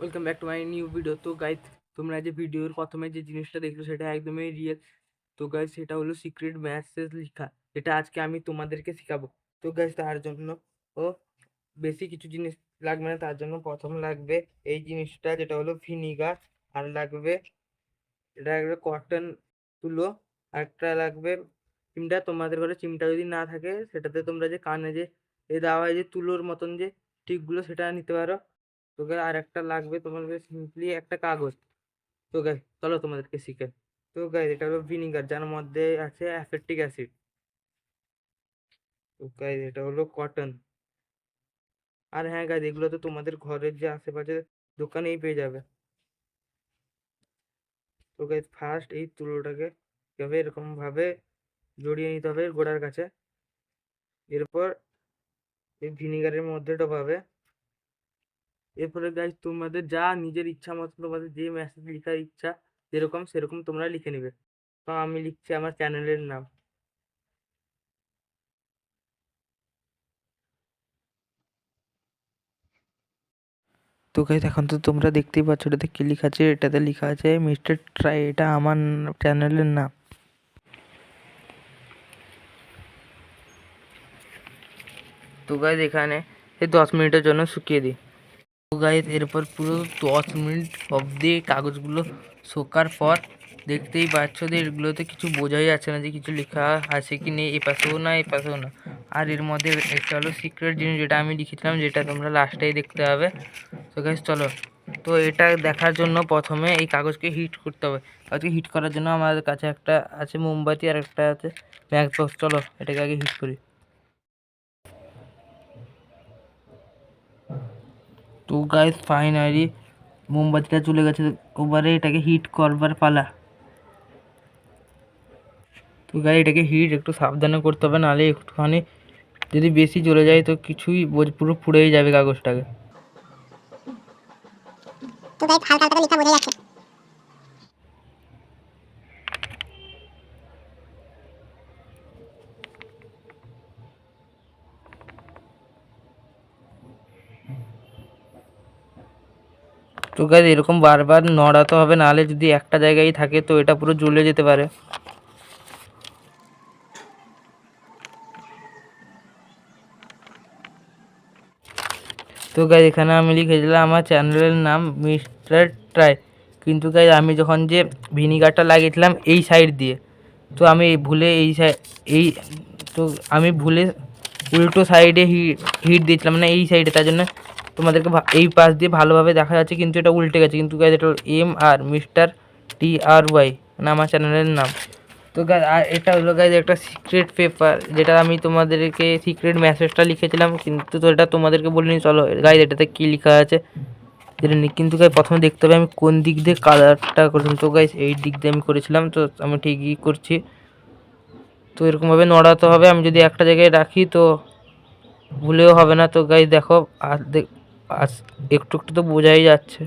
Welcome back to my new video. তো guys, তোমরা যে ভিডিওর প্রথমে যে জিনিসটা দেখলো সেটা একদমই রিয়েল। তো গাইজ, সেটা হলো সিক্রেট মেসেজ লেখা, যেটা আজকে আমি তোমাদেরকে শেখাবো। তো গাইজ, তার জন্য ও বেশি কিছু জিনিস লাগবে না। তার জন্য প্রথম লাগবে এই জিনিসটা, যেটা হলো ভিনিগার। আর লাগবে কটন তুলো। আর একটা লাগবে চিমটা। তোমাদের ঘরে চিমটা যদি না থাকে, সেটাতে তোমরা যে কানে যে দেওয়া হয় যে তুলোর মতন যে টিপগুলো, সেটা নিতে পারো। তোকে আর একটা লাগবে তোমাদের সিম্পলি একটা কাগজ। তো গাই, চলো তোমাদেরকে শিখে। তো গাই, এটা হলো ভিনিগার, যার মধ্যে আছে অ্যাসেটিক অ্যাসিড। তো গাই, এটা হলো কটন। আর হ্যাঁ গাই, এগুলো তো তোমাদের ঘরের যে আশেপাশে দোকানেই পেয়ে যাবে। তো গাই, ফার্স্ট এই তুলোটাকে এভাবে এরকম ভাবে জড়িয়ে নিতে হবে গোড়ার কাছে। এরপর এই ভিনিগারের মধ্যে ডোবাবে। এরপরে গাইজ, তোমাদের যা নিজের ইচ্ছা মতো, তোমাদের যে মেসেজ লেখার ইচ্ছা যেরকম সেরকম তোমরা লিখে নিবে। তো আমি লিখছি আমার চ্যানেলের নাম। তো গাইজ, এখন তো তোমরা দেখতেই পাচ্ছ এটাতে কি লেখা আছে। এটাতে লেখা আছে মিস্টার ট্রাই। এটা আমার চ্যানেলের নাম। তো গাইজ, এখানে এই 10 মিনিটের জন্য শুকিয়ে দিই। তো গাইজ, এরপর পুরো 10 মিনিট অবধি কাগজগুলো শোকার পর দেখতেই পাচ্ছ যে এগুলোতে কিছু বোঝাই যাচ্ছে না যে কিছু লেখা আছে কি নেই, এপাশেও না এপাশেও না। আর এর মধ্যে একটা হলো সিক্রেট জিনিস, যেটা আমি লিখেছিলাম, যেটা তোমরা লাস্টেই দেখতে হবে। তো গাইজ চলো, তো এটা দেখার জন্য প্রথমে এই কাগজকে হিট করতে হবে। কাগজকে হিট করার জন্য আমাদের কাছে একটা আছে মোমবাতি আর একটা আছে ম্যাচ বক্স। চলো এটাকে আগে হিট করি। তো গাইজ, ফাইনালি মোমবাতিটা চলে গেছে। ওবারে এটাকে হিট করবার পালা। তো গাইজ, এটাকে হিট একটু সাবধানে করতে হবে, নাহলে একটুখানি যদি বেশি চলে যায় তো কিছুই পুরো পুড়েই যাবে কাগজটাকে। তো গাইস, হালকা হালকা লেখা বোঝা যাচ্ছে। তো গাইজ, এরকম বারবার নড়াতে হবে, নাহলে যদি একটা জায়গায় থাকে তো এটা পুরো জ্বলে যেতে পারে। তো গাইজ, এখানে আমি লিখেছিলাম আমার চ্যানেলের নাম মিস্টার ট্রাই। কিন্তু গাইজ, আমি যখন যে ভিনিগারটা লাগিয়েছিলাম এই সাইড দিয়ে, তো আমি ভুলে এই তো আমি ভুলে উল্টো সাইডে হিট দিয়েছিলাম, মানে এই সাইডে। তার জন্য তোমাদেরকে এই পাশ দিয়ে ভালোভাবে দেখা যাচ্ছে, কিন্তু এটা উল্টে গেছে। কিন্তু গাইজ, এটা MR মিস্টার TRY, মানে আমার চ্যানেলের নাম। তো গাইজ, আর এটা হলো গাইজ একটা সিক্রেট পেপার, যেটা আমি তোমাদেরকে সিক্রেট মেসেজটা লিখেছিলাম, কিন্তু তো এটা তোমাদেরকে বলিনি। চলো গাইজ, এটাতে কী লেখা আছে যেটা কিন্তু গাইজ প্রথমে দেখতে হবে আমি কোন দিক দিয়ে কালারটা করেছিলাম। তো গাইজ, এই দিক দিয়ে আমি করেছিলাম, তো আমি ঠিকই করছি। তো এরকমভাবে নড়াতে হবে। আমি যদি একটা জায়গায় রাখি তো ভুলেও হবে না। তো গাইজ দেখো, একটু একটু তো বোঝাই যাচ্ছে।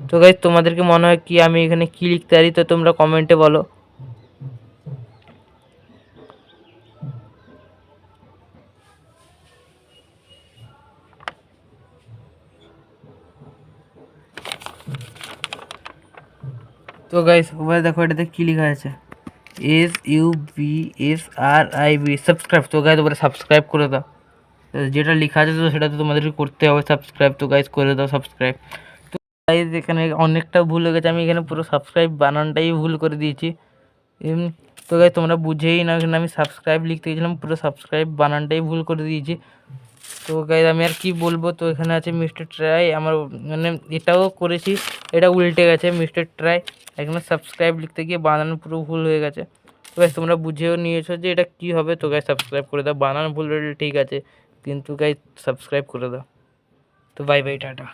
তো গাইজ, তোমাদেরকে মনে হয় কি আমি এখানে কি লিখতে পারি, তো তোমরা কমেন্টে বলো। তো গাইস, ওভাবে দেখো এটাতে কী লেখা আছে, SUBSRIB, সাবস্ক্রাইব। তো গাইস, ওপরে সাবস্ক্রাইব করে দাও। যেটা লেখা আছে তো সেটা তো তোমাদেরকে করতে হবে, সাবস্ক্রাইব। তো গাইস, করে দাও সাবস্ক্রাইব। তো গাইস, এখানে অনেকটা ভুল হয়ে গেছে। আমি এখানে পুরো সাবস্ক্রাইব বানানটাই ভুল করে দিয়েছি। তো গাইস, তোমরা বুঝেই না, এখানে আমি সাবস্ক্রাইব লিখতে গেছিলাম, পুরো সাবস্ক্রাইব বানানটাই ভুল করে দিয়েছি। তো গাইজ, আমি আর কি বলবো। তো এখানে আছে মিস্টার ট্রাই, আমার মানে এটাও করেছি, এটা উল্টে গেছে মিস্টার ট্রাই। এখানে সাবস্ক্রাইব লিখতে গিয়ে বানান পুরো ভুল হয়ে গেছে। তো গাইজ, তোমরা বুঝেও নিয়েছো যে এটা কি হবে। তো গাইজ, সাবস্ক্রাইব করে দাও। বানান ভুল হলে ঠিক আছে, কিন্তু গাইজ সাবস্ক্রাইব করে দাও। তো বাই বাই, টাটা।